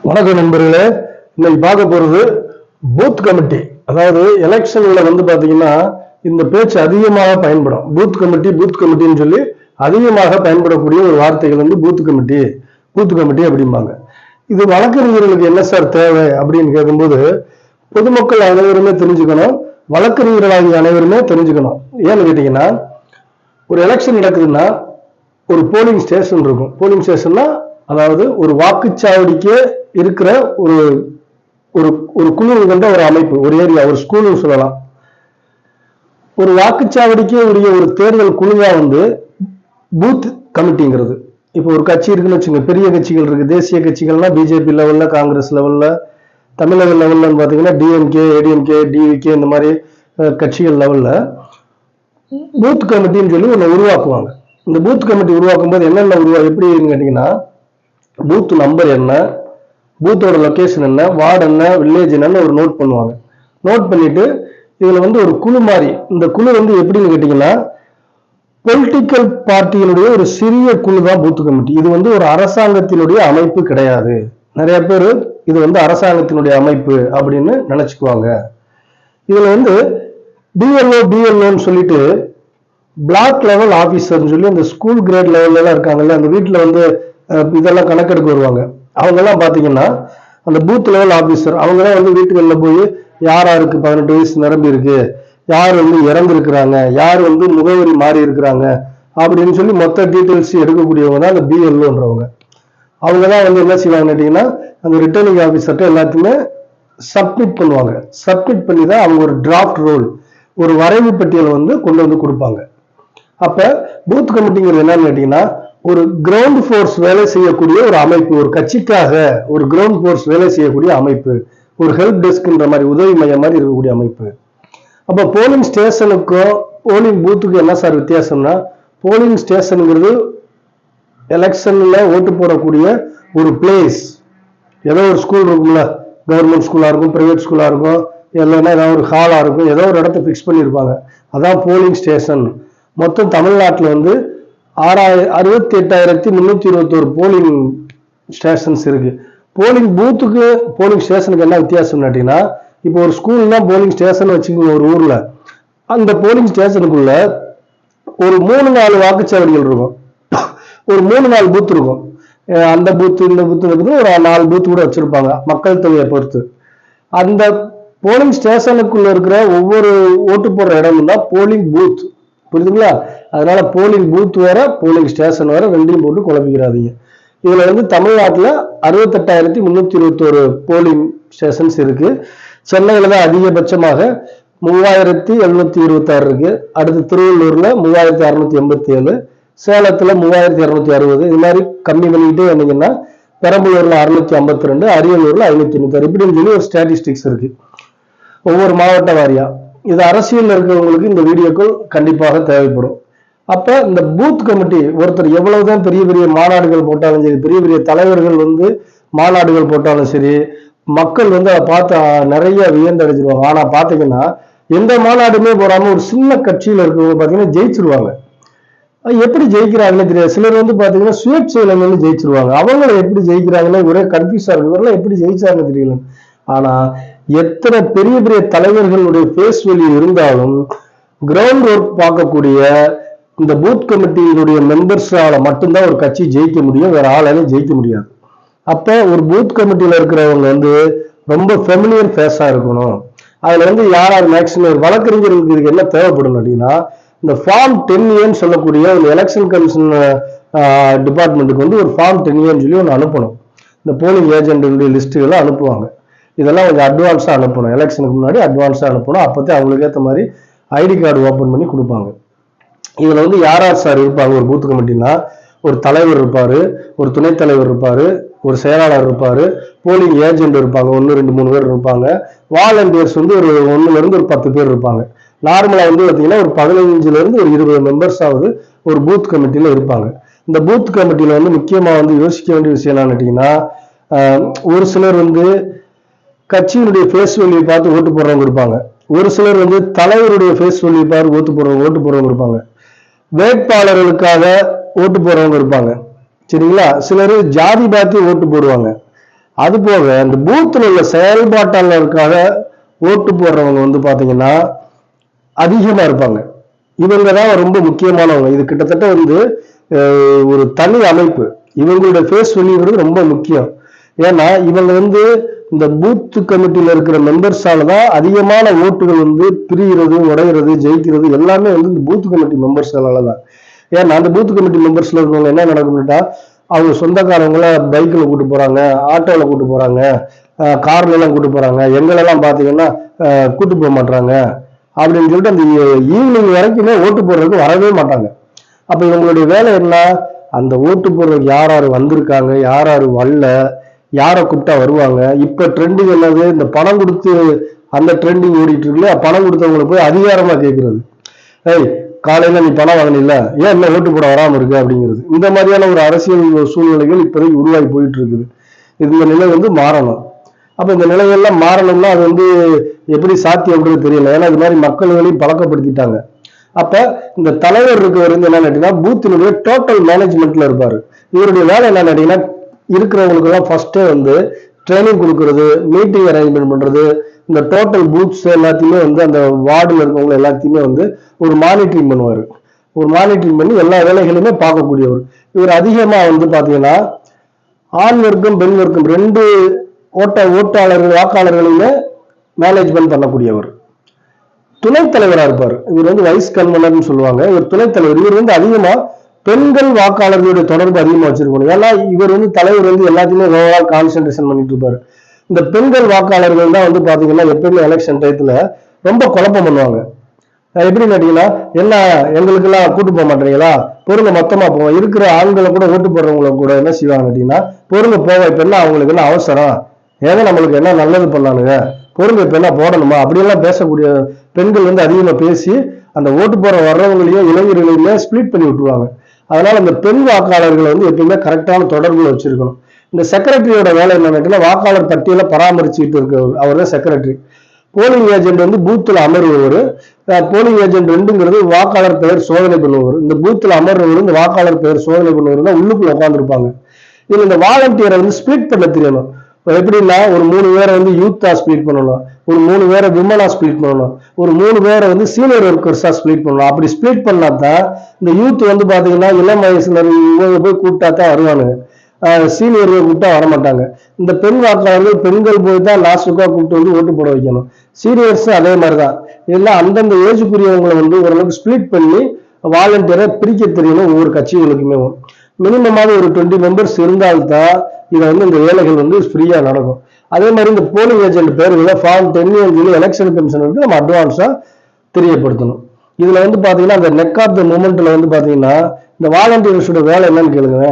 வணக்கம் நண்பர்களே. இன்னைக்கு பார்க்க போறது பூத் கமிட்டி. அதாவது எலெக்ஷன்ல பாத்தீங்கன்னா இந்த பேச்சு அதிகமாக பயன்படும். பூத் கமிட்டின்னு சொல்லி அதிகமாக பயன்படக்கூடிய ஒரு வார்த்தைகள் பூத் கமிட்டி அப்படிம்பாங்க. இது வழக்கறிஞர்களுக்கு என்ன சார் தேவை அப்படின்னு கேட்கும்போது பொதுமக்கள் அனைவருமே தெரிஞ்சுக்கணும், வழக்கறிஞர்களாகிய அனைவருமே தெரிஞ்சுக்கணும். ஏன்னு கேட்டீங்கன்னா, ஒரு எலெக்ஷன் நடக்குதுன்னா ஒரு போலிங் ஸ்டேஷன் இருக்கும். போலிங் ஸ்டேஷன்னா அதாவது ஒரு வாக்குச்சாவடிக்கு இருக்கிற ஒரு ஒரு ஒரு குழு கொண்ட ஒரு அமைப்பு, ஒரு ஏரியா, ஒரு ஸ்கூல்னு சொல்லலாம். ஒரு வாக்குச்சாவடிக்கு உரிய ஒரு தேர்தல் குழுவா பூத் கமிட்டிங்கிறது. இப்போ ஒரு கட்சி இருக்குன்னு வச்சுங்க, பெரிய கட்சிகள் இருக்கு, தேசிய கட்சிகள்னா பிஜேபி லெவல்ல, காங்கிரஸ் லெவல்ல, தமிழக லெவல்ல பாத்தீங்கன்னா டிஎம்கே, ஏடிஎம்கே, டிவிகே, இந்த மாதிரி கட்சிகள் லெவல்ல பூத் கமிட்டின்னு சொல்லி ஒன்று உருவாக்குவாங்க. இந்த பூத் கமிட்டி உருவாக்கும் போது என்னென்ன எப்படின்னு கேட்டீங்கன்னா, பூத் நம்பர் என்ன, பூத்தோட லொகேஷன் என்ன, வார்டு என்ன, வில்லேஜ் என்னன்னு ஒரு நோட் பண்ணுவாங்க. நோட் பண்ணிட்டு இதுல ஒரு குழு மாதிரி, இந்த குழு எப்படின்னு கேட்டீங்கன்னா பொலிட்டிக்கல் பார்ட்டிகளுடைய ஒரு சிறிய குழு தான் பூத் கமிட்டி. இது ஒரு அரசாங்கத்தினுடைய அமைப்பு கிடையாது. நிறைய பேர் இது அரசாங்கத்தினுடைய அமைப்பு அப்படின்னு நினைச்சுக்குவாங்க. இதுல பிஎல்ஓன்னு சொல்லிட்டு பிளாக் லெவல் ஆபீசர்னு சொல்லி அந்த ஸ்கூல் கிரேட் லெவல்ல எல்லாம் இருக்காங்கல்ல, அந்த வீட்டுல இதெல்லாம் கணக்கெடுக்க வருவாங்க. அவங்க எல்லாம் பாத்தீங்கன்னா அந்த பூத் லெவல் ஆபீசர். அவங்க தான் வீட்டுகள்ல போய் யாருக்கு 18 வயசு நிரம்பி இருக்கு, யார் இறந்துருக்கிறாங்க, யார் முகவரி மாறி இருக்கிறாங்க அப்படின்னு சொல்லி மொத்த டீட்டெயில்ஸ் எடுக்கக்கூடியவங்க தான் அந்த பிஎல்ஓன்றவங்க. அவங்க தான் என்ன செய்வாங்க கேட்டீங்கன்னா, அந்த ரிட்டர்னிங் ஆபீசர்கிட்ட எல்லாத்தையுமே சப்மிட் பண்ணுவாங்க. சப்மிட் பண்ணி தான் அவங்க ஒரு டிராஃப்ட் ரோல், ஒரு வரைவு பட்டியலை கொண்டு கொடுப்பாங்க. அப்ப பூத் கமிட்டிங்கிறது என்னன்னு கேட்டீங்கன்னா, ஒரு கிரவுண்ட் போர்ஸ் வேலை செய்யக்கூடிய ஒரு அமைப்பு, ஒரு கட்சிக்காக ஒரு கிரவுண்ட் போர்ஸ் வேலை செய்யக்கூடிய அமைப்பு, ஒரு ஹெல்ப் டெஸ்க்ன்ற மாதிரி, உதவி மையம் மாதிரி இருக்கக்கூடிய அமைப்பு. அப்ப போலிங் ஸ்டேஷனுக்கும் போலிங் பூத்துக்கும் என்ன சார் வித்தியாசம்னா, போலிங் ஸ்டேஷனுங்கிறது எலெக்ஷன்ல ஓட்டு போடக்கூடிய ஒரு பிளேஸ். ஏதோ ஒரு ஸ்கூல் இருக்கும்ல, கவர்மெண்ட் ஸ்கூலா இருக்கும், பிரைவேட் ஸ்கூலா இருக்கும், இல்லைன்னா ஏதாவது ஒரு ஹாலா இருக்கும், ஏதோ ஒரு இடத்த பிக்ஸ் பண்ணியிருப்பாங்க. அதான் போலிங் ஸ்டேஷன். மொத்தம் தமிழ்நாட்டில் 68,321 போலிங் ஸ்டேஷன்ஸ் இருக்கு. போலிங் பூத்துக்கு போலிங் ஸ்டேஷனுக்கு என்ன வித்தியாசம் கேட்டீங்கன்னா, இப்போ ஒரு ஸ்கூல்னா போலிங் ஸ்டேஷன் வச்சுக்கோங்க ஒரு ஊர்ல, அந்த போலிங் ஸ்டேஷனுக்குள்ள ஒரு 3-4 வாக்குச்சாவடிகள் இருக்கும், ஒரு 3-4 பூத் இருக்கும். அந்த பூத்து இந்த பூத்து ஒரு 4 பூத் கூட வச்சிருப்பாங்க மக்கள் தொகையை பொறுத்து. அந்த போலிங் ஸ்டேஷனுக்குள்ள இருக்கிற ஒவ்வொரு ஓட்டு போடுற இடமும் தான் போலிங் பூத். புரியுதுங்களா? அதனால போலிங் பூத் வேற, போலிங் ஸ்டேஷன் வேற, ரெண்டையும் போட்டு குழப்பிக்கிறாதீங்க. இதுல தமிழ்நாட்டுல 68,321 போலிங் ஸ்டேஷன்ஸ் இருக்கு. சென்னையில தான் அதிகபட்சமாக 3,726 இருக்கு. அடுத்து திருவள்ளூர்ல 3,687, சேலத்துல 3,260, இது மாதிரி கம்மி பண்ணிக்கிட்டே வந்தீங்கன்னா பெரம்பலூர்ல 652, அரியலூர்ல 596, இப்படின்னு சொல்லி ஒரு ஸ்டாட்டிஸ்டிக்ஸ் இருக்கு ஒவ்வொரு மாவட்ட வாரியா. இது அரசியல் இருக்கிறவங்களுக்கு இந்த வீடியோக்கள் கண்டிப்பாக தேவைப்படும். அப்ப இந்த பூத் கமிட்டி ஒருத்தர் எவ்வளவுதான் பெரிய பெரிய மாநாடுகள் போட்டாலும் சரி, பெரிய பெரிய தலைவர்கள் மாநாடுகள் போட்டாலும் சரி, மக்கள் அதை பார்த்து நிறைய வியந்தடைஞ்சிருவாங்க. ஆனா பாத்தீங்கன்னா எந்த மாநாடுமே போடாம ஒரு சின்ன கட்சியில இருக்கிறவங்க பாத்தீங்கன்னா ஜெயிச்சிருவாங்க. எப்படி ஜெயிக்கிறாங்கன்னு தெரியாது. சிலர் பாத்தீங்கன்னா சுயேட்சையில ஜெயிச்சிருவாங்க. அவங்கள எப்படி ஜெயிக்கிறாங்கன்னு ஒரே கன்ஃபியூஸா இருக்கு, இவரெல்லாம் எப்படி ஜெயிச்சாருன்னு தெரியல. ஆனா எத்தனை பெரிய பெரிய தலைவர்களுடைய பேஸ் வேல்யூ இருந்தாலும் கிரவுண்ட் ஒர்க் பார்க்கக்கூடிய இந்த பூத் கமிட்டியினுடைய மெம்பர்ஸால மட்டும்தான் ஒரு கட்சி ஜெயிக்க முடியும், வேற ஆளாலையும் ஜெயிக்க முடியாது. அப்ப ஒரு பூத் கமிட்டியில இருக்கிறவங்க ரொம்ப ஃபெமிலியர் ஃபேஸா இருக்கணும். அதுல யாராவது மேக்சிமம் வழக்கறிஞர்களுக்கு இதுக்கு என்ன தேவைப்படும் அப்படின்னா, இந்த ஃபார்ம் 10A சொல்லக்கூடிய ஒரு எலெக்ஷன் கமிஷன் டிபார்ட்மெண்ட்டுக்கு ஒரு ஃபார்ம் 10A சொல்லி ஒன்று அனுப்பணும். இந்த போலிங் ஏஜென்ட்டுடைய லிஸ்ட்டுகளை அனுப்புவாங்க. இதெல்லாம் கொஞ்சம் அட்வான்ஸா அனுப்பணும், எலெக்ஷனுக்கு முன்னாடி அட்வான்ஸா அனுப்பணும். அப்போதான் அவங்களுக்கு ஏற்ற மாதிரி ஐடி கார்டு ஓப்பன் பண்ணி கொடுப்பாங்க. இதுல யார் சார் இருப்பாங்க ஒரு பூத் கமிட்டினா? ஒரு தலைவர் இருப்பாரு, ஒரு துணைத் தலைவர் இருப்பாரு, ஒரு செயலாளர் இருப்பாரு, போலிங் ஏஜென்ட் இருப்பாங்க, 1, 2, 3 பேர் இருப்பாங்க. வாலண்டியர்ஸ் ஒரு 1ல இருந்து ஒரு 10 பேர் இருப்பாங்க. நார்மலா பாத்தீங்கன்னா ஒரு 15ல இருந்து ஒரு 20 மெம்பர்ஸ் ஆகுது ஒரு பூத் கமிட்டியில இருப்பாங்க. இந்த பூத் கமிட்டியில முக்கியமா யோசிக்க வேண்டிய விஷயம் என்னன்னு கேட்டீங்கன்னா, ஒரு சிலர் கட்சியினுடைய ஃபேஸ் வேல்யூ பார்த்து ஓட்டு போடுறவங்க இருப்பாங்க. ஒரு சிலர் தலைவருடைய ஃபேஸ் வேல்யூ பார்த்து ஓட்டு போடுறவங்க இருப்பாங்க. வேட்பாளர்களுக்காக ஓட்டு போடுறவங்க இருப்பாங்க. சரிங்களா? சிலர் ஜாதி பார்த்து ஓட்டு போடுவாங்க. அது போக இந்த பூத்தில் உள்ள செயல்பாட்டாளருக்காக ஓட்டு போடுறவங்க வந்து பாத்தீங்கன்னா அதிகமா இருப்பாங்க. இவங்க தான் ரொம்ப முக்கியமானவங்க. இது கிட்டத்தட்ட வந்து ஒரு தனி அமைப்பு. இவங்களோட ஃபேஸ் வெளியிடுறது ரொம்ப முக்கியம். ஏன்னா இவங்க வந்து இந்த பூத் கமிட்டியில இருக்கிற மெம்பர்ஸால தான் அதிகமான ஓட்டுகள் வந்து பிரிகிறது, உடையிறது, ஜெயிக்கிறது எல்லாமே வந்து இந்த பூத் கமிட்டி மெம்பர்ஸ்னால தான். ஏன்னா அந்த பூத் கமிட்டி மெம்பர்ஸ்ல இருக்கவங்க என்ன நடக்கும்னுட்டா, அவங்க சொந்தக்காரங்கள பைக்கில் கூட்டு போறாங்க, ஆட்டோவில் கூட்டு போறாங்க, கார்ல எல்லாம் கூட்டு போறாங்க, எங்களெல்லாம் பாத்தீங்கன்னா கூட்டு போக மாட்டாங்க அப்படின்னு சொல்லிட்டு அந்த ஈவினிங் வரைக்குமே ஓட்டு போடுறதுக்கு வரவே மாட்டாங்க. அப்ப இவங்களுடைய வேலை என்ன? அந்த ஓட்டு போடுறதுக்கு யார் யாரு வந்திருக்காங்க, யார் யாரு வரல, யாரை கூப்பிட்டா வருவாங்க. இப்ப ட்ரெண்டிங் என்னது? இந்த பணம் கொடுத்து அந்த ட்ரெண்டிங் ஓடிட்டு இருக்குல்ல, பணம் கொடுத்தவங்களை போய் அதிகாரமா கேட்கறது. ஏய், காலையில நீ பணம் வாங்கினில்ல, ஏன் என்ன ஓட்டு போட வராம இருக்கு அப்படிங்கிறது. இந்த மாதிரியான ஒரு அரசியல் சூழ்நிலைகள் இப்போதைக்கு உருவாகி போயிட்டு இருக்குது. இந்த நிலை வந்து மாறணும். அப்ப இந்த நிலைகள்லாம் மாறணும்னா அது வந்து எப்படி சாத்தியம் அப்படின்னு தெரியல. ஏன்னா இது மாதிரி மக்கள்களையும் பழக்கப்படுத்திட்டாங்க. அப்ப இந்த தலைவர் இருக்கவர் வந்து என்ன கேட்டீங்கன்னா பூத்தினுடைய டோட்டல் மேனேஜ்மெண்ட்ல இருப்பாரு. இவருடைய வேலை என்ன கேட்டீங்கன்னா இருக்கிறவங்களுக்கு எல்லாம் ஃபர்ஸ்டே வந்து ட்ரைனிங் கொடுக்கறது, மீட்டிங் அரேஞ்ச்மெண்ட் பண்றது, இந்த டோட்டல் பூத்ஸ் எல்லாத்தையுமே வந்து அந்த வார்டுல இருக்கவங்க எல்லாத்தையுமே வந்து ஒரு மானிட்டரிங் பண்ணுவாரு. ஒரு மானிட்டரிங் பண்ணி எல்லா வேலைகளையுமே பார்க்கக்கூடியவர். இவர் அதிகமா வந்து பாத்தீங்கன்னா ஆண் வர்க்கம் பெண் வர்க்கம் ரெண்டு ஓட்டாளர்கள் வாக்காளர்களையுமே மேனேஜ்மெண்ட் பண்ணக்கூடியவர். துணைத் தலைவரா இருப்பார். இவர் வந்து வைஸ் கன்வீனர்னு சொல்லுவாங்க. இவர் துணைத் தலைவர். இவர் வந்து அதிகமா பெண்கள் வாக்காளர்களுடைய தொடர்பு அதிகமா வச்சிருக்கணும். ஏன்னா இவர் வந்து தலைவர் வந்து எல்லாத்தையுமே ஓவரால் கான்சென்ட்ரேஷன் பண்ணிட்டு இருப்பாரு. இந்த பெண்கள் வாக்காளர்கள் தான் வந்து பாத்தீங்கன்னா எப்பவுமே எலெக்ஷன் டயத்துல ரொம்ப குழப்பம் பண்ணுவாங்க. எப்படின்னு கேட்டீங்கன்னா, என்ன எங்களுக்கு எல்லாம் கூட்டு போக மாட்டீங்களா, பொருங்க மொத்தமா போவோம். இருக்கிற ஆண்களை கூட ஓட்டு போடுறவங்களை கூட என்ன செய்வாங்க கேட்டீங்கன்னா, பொருங்க போக இப்ப என்ன அவங்களுக்கு என்ன அவசரம், ஏங்க நம்மளுக்கு என்ன நல்லது பண்ணானுங்க, பொருங்க இப்ப என்ன போடணுமா அப்படியெல்லாம் பேசக்கூடிய பெண்கள் வந்து அதிகமா பேசி அந்த ஓட்டு போற வர்றவங்களையும் இளைஞர்களையுமே ஸ்பிளிட் பண்ணி விட்டுருவாங்க. அதனால அந்த பெண் வாக்காளர்களை வந்து எப்பவுமே கரெக்டான தொடர்புல வச்சிருக்கணும். இந்த செக்ரட்டரியோட வேலை என்னன்னா வாக்காளர் பட்டியலை பராமரிச்சுட்டு இருக்கிறவர், அவர் தான் செக்ரட்டரி. போலிங் ஏஜென்ட் வந்து பூத்துல அமர்வுவர். போலிங் ஏஜென்ட் ரெண்டுங்கிறது வாக்காளர் பெயர் சோதனை பண்ணுவார். இந்த பூத்துல அமர்றவர் இந்த வாக்காளர் பெயர் சோதனை பண்ணுவார் தான் உள்ளுக்குள்ள உட்காந்துருப்பாங்க. இதுல இந்த வாலண்டியரை வந்து ஸ்பிளிட் பண்ண தெரியணும். எப்படின்னா ஒரு 3 பேரை வந்து யூத்தா ஸ்பிளிட் பண்ணணும், ஒரு 3 பேரை விமனா ஸ்பிளிட் பண்ணணும், ஒரு 3 பேரை வந்து சீனியர் ஒர்க்கர்ஸா ஸ்பிளிட் பண்ணணும். அப்படி ஸ்பிளிட் பண்ணாதான் இந்த யூத் வந்து பாத்தீங்கன்னா இளம் வயசுல போய் கூப்பிட்டா தான் வருவானுங்க, சீனியர்களை கூப்பிட்டா வரமாட்டாங்க. இந்த பெண் வாக்காளர்கள் பெண்கள் போய் தான் லாஸ்டுக்கா கூப்பிட்டு வந்து ஓட்டு போட வைக்கணும். சீனியர்ஸ் அதே மாதிரிதான். இதெல்லாம் அந்தந்த ஏஜுக்குரியவங்களை வந்து ஓரளவுக்கு ஸ்பிளிட் பண்ணி வாலண்டியரை பிரிக்க தெரியணும் ஒவ்வொரு கட்சிகளுக்குமே. மினிமமாக ஒரு 20 மெம்பர்ஸ் இருந்தால்தான் இதை வந்து இந்த வேலைகள் வந்து ஃப்ரீயா நடக்கும். அதே மாதிரி இந்த போலிங் ஏஜென்ட் பேர்களை ஃபார்ம் 10 எலெக்ஷன் கமிஷனருக்கு நம்ம அட்வான்ஸா தெரியப்படுத்தணும். இதுல வந்து பாத்தீங்கன்னா அந்த நெக் ஆஃப் த மூமெண்ட்ல வந்து பாத்தீங்கன்னா இந்த வாலண்டியர்ஸோட வேலை என்னன்னு கேளுங்க.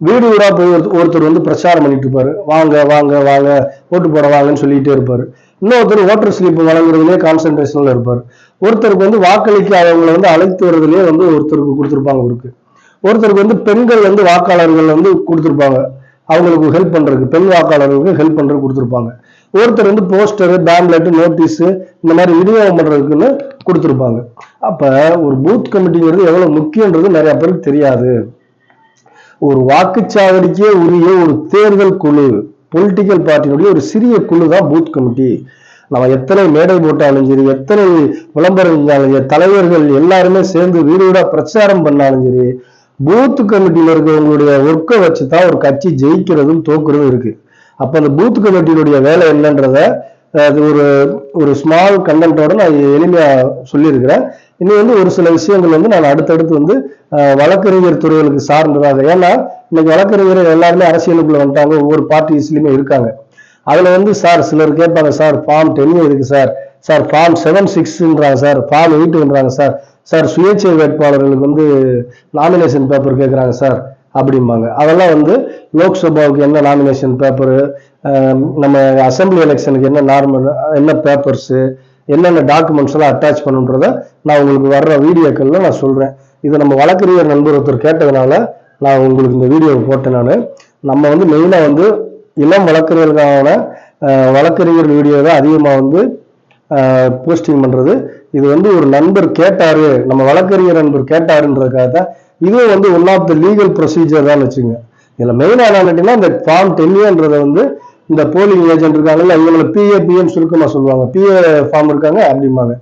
வீடு வீடா போய் ஒருத்தர் வந்து பிரச்சாரம் பண்ணிட்டு இருப்பாரு, வாங்க வாங்க வாங்க ஓட்டு போட வாங்கன்னு சொல்லிட்டே இருப்பாரு. இன்னொருத்தர் ஓட்டர் ஸ்லிப் வழங்குறதுலேயே கான்சென்ட்ரேஷன்ல இருப்பாரு. ஒருத்தருக்கு வந்து வாக்களிக்க அவங்களை வந்து அழைத்து வருதுலயே வந்து ஒருத்தருக்கு கொடுத்துருப்பாங்க. ஒருத்தருக்கு வந்து பெண்கள் வந்து வாக்காளர்கள் வந்து கொடுத்துருப்பாங்க, அவங்களுக்கு ஹெல்ப் பண்றதுக்கு, பெண் வாக்காளர்களுக்கு ஹெல்ப் பண்றதுக்கு கொடுத்துருப்பாங்க. ஒருத்தர் வந்து போஸ்டரு, பேம்லெட், நோட்டீஸ் இந்த மாதிரி விநியோகம் பண்றதுக்குன்னு கொடுத்துருப்பாங்க. அப்ப ஒரு பூத் கமிட்டிங்கிறது எவ்வளவு முக்கியன்றது நிறைய பேருக்கு தெரியாது. ஒரு வாக்குச்சாவடிக்கே உரிய ஒரு தேர்தல் குழு, பொலிட்டிக்கல் பார்ட்டியினுடைய ஒரு சிறிய குழு தான் பூத் கமிட்டி. நம்ம எத்தனை மேடை போட்டாலும் சரி, எத்தனை விளம்பரம் செஞ்சாலும் சரி, தலைவர்கள் எல்லாருமே சேர்ந்து வீடு வீடா பிரச்சாரம் பண்ணாலும் சரி, பூத் கமிட்டியில இருக்கிறவங்களுடைய ஒர்க்கை வச்சுதான் ஒரு கட்சி ஜெயிக்கிறதும் தோக்குறதும் இருக்கு. அப்ப அந்த பூத் கமிட்டியினுடைய வேலை என்னன்றத அது ஒரு ஸ்மால் கண்டென்ட்டோட நான் எளிமையா சொல்லியிருக்கிறேன். இனி வந்து ஒரு சில விஷயங்கள் வந்து நான் அடுத்தடுத்து வந்து வழக்கறிஞர் துறைகளுக்கு சார்ந்ததாக, ஏன்னா இன்னைக்கு வழக்கறிஞர்கள் எல்லாருமே அரசியலுக்குள்ள வந்துட்டாங்க, ஒவ்வொரு பார்ட்டிஸ்லயுமே இருக்காங்க. அதுல வந்து சார் சிலர் கேட்பாங்க, சார் ஃபார்ம் 10 இருக்கு சார் ஃபார்ம் 76ன்றாங்க சார், ஃபார்ம் 8ன்றாங்க சார் சுயேட்சை வேட்பாளர்களுக்கு வந்து நாமினேஷன் பேப்பர் கேட்குறாங்க சார் அப்படிம்பாங்க. அதெல்லாம் வந்து லோக்சபாவுக்கு என்ன நாமினேஷன் பேப்பரு, நம்ம அசம்பிளி எலெக்ஷனுக்கு என்ன நார்மல் என்ன பேப்பர்ஸு, என்னென்ன டாக்குமெண்ட்ஸ் எல்லாம் அட்டாச் பண்ணுன்றத நான் உங்களுக்கு வர்ற வீடியோக்கள்ல நான் சொல்றேன். இதை நம்ம வழக்கறிஞர் நண்பர் ஒருத்தர் கேட்டதுனால நான் உங்களுக்கு இந்த வீடியோ போட்டேன். நம்ம வந்து மெயினா வந்து இளம் வழக்கறிஞர்களான வழக்கறிஞர் வீடியோ தான் அதிகமாக வந்து போஸ்டிங் பண்றது. இது வந்து ஒரு நண்பர் கேட்டாரு, நம்ம வழக்கறிஞர் நண்பர் கேட்டாருன்றதுக்காக தான். இதுவும் வந்து one of the legal procedure தான் வச்சுங்க. இதுல மெயினா என்ன கேட்டீங்கன்னா இந்த ஃபார்ம் 10ன்றதை வந்து இந்த போலிங் ஏஜென்ட் இருக்காங்கல்ல, இவங்களை பிஏன்னு சுருக்கமா சொல்லுவாங்க, பிஏ ஃபார்ம் இருக்காங்க அப்படிம்பாங்க.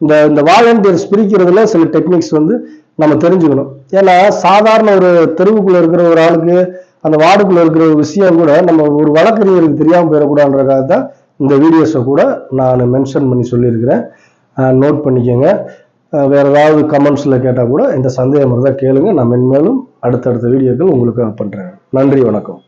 இந்த வாலண்டியர்ஸ் பிரிக்கிறதுல சில டெக்னிக்ஸ் வந்து நம்ம தெரிஞ்சுக்கணும். ஏன்னா சாதாரண ஒரு தெருவுக்குள்ள இருக்கிற ஒரு ஆளுக்கு, அந்த வார்டுக்குள்ள இருக்கிற ஒரு விஷயம் கூட நம்ம ஒரு வழக்கறிஞருக்கு தெரியாம போயிடக்கூடாதுன்றதுக்காக தான் இந்த வீடியோஸை கூட நான் மென்ஷன் பண்ணி சொல்லியிருக்கிறேன். நோட் பண்ணிக்கோங்க. வேற ஏதாவது கமெண்ட்ஸ்ல கேட்டால் கூட இந்த சந்தேகம் இருந்தால் கேளுங்க. நான் மென்மேலும் அடுத்தடுத்த வீடியோக்கள் உங்களுக்கு பண்றேன். நன்றி, வணக்கம்.